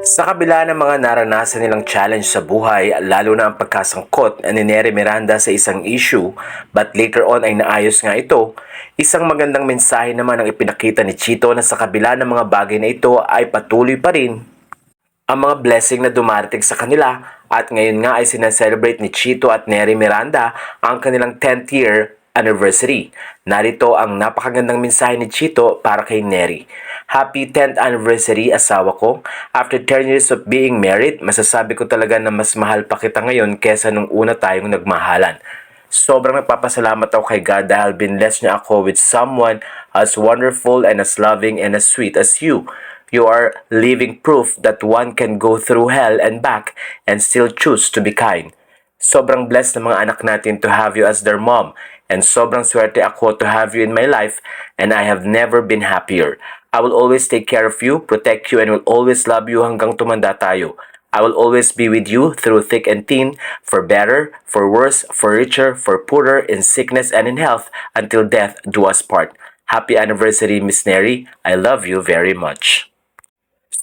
Sa kabila ng mga naranasan nilang challenge sa buhay, lalo na ang pagkasangkot ni Neri Miranda sa isang issue, but later on ay naayos nga ito, isang magandang mensahe naman ang ipinakita ni Chito na sa kabila ng mga bagay na ito ay patuloy pa rin ang mga blessing na dumarating sa kanila at ngayon nga ay sinaselebrate ni Chito at Neri Miranda ang kanilang 10th year anniversary. Narito ang napakagandang mensahe ni Chito para kay Neri. Happy 10th anniversary asawa ko. After 10 years of being married, masasabi ko talaga na mas mahal pa kita ngayon kesa nung una tayong nagmahalan. Sobrang nagpapasalamat ako kay God dahil binless niya ako with someone as wonderful and as loving and as sweet as you. You are living proof that one can go through hell and back and still choose to be kind. Sobrang blessed ng mga anak natin to have you as their mom, and sobrang swerte ako to have you in my life, and I have never been happier. I will always take care of you, protect you, and will always love you hanggang tumanda tayo. I will always be with you through thick and thin, for better, for worse, for richer, for poorer, in sickness and in health, until death do us part. Happy anniversary, Miss Neri. I love you very much.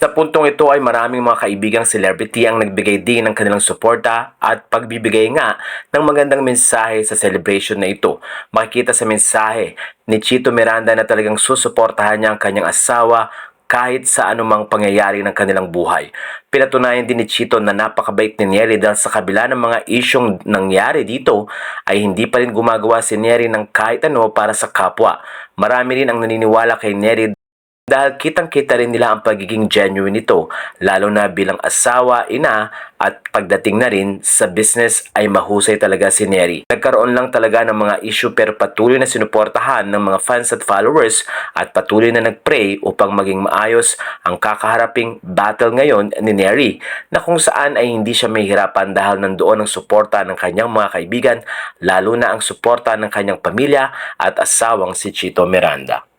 Sa puntong ito ay maraming mga kaibigang celebrity ang nagbigay din ng kanilang suporta at pagbibigay nga ng magandang mensahe sa celebration na ito. Makikita sa mensahe ni Chito Miranda na talagang susuportahan niya ang kanyang asawa kahit sa anumang pangyayari ng kanilang buhay. Pinatunayan din ni Chito na napakabait ni Neri dahil sa kabila ng mga isyong nangyari dito ay hindi pa rin gumagawa si Neri ng kahit ano para sa kapwa. Marami rin ang naniniwala kay Neri dahil kitang-kita rin nila ang pagiging genuine nito, lalo na bilang asawa, ina, at pagdating na rin sa business ay mahusay talaga si Neri. Nagkaroon lang talaga ng mga issue pero patuloy na sinuportahan ng mga fans at followers at patuloy na nagpray upang maging maayos ang kakaharaping battle ngayon ni Neri, na kung saan ay hindi siya mahihirapan dahil nandoon ang suporta ng kanyang mga kaibigan, lalo na ang suporta ng kanyang pamilya at asawang si Chito Miranda.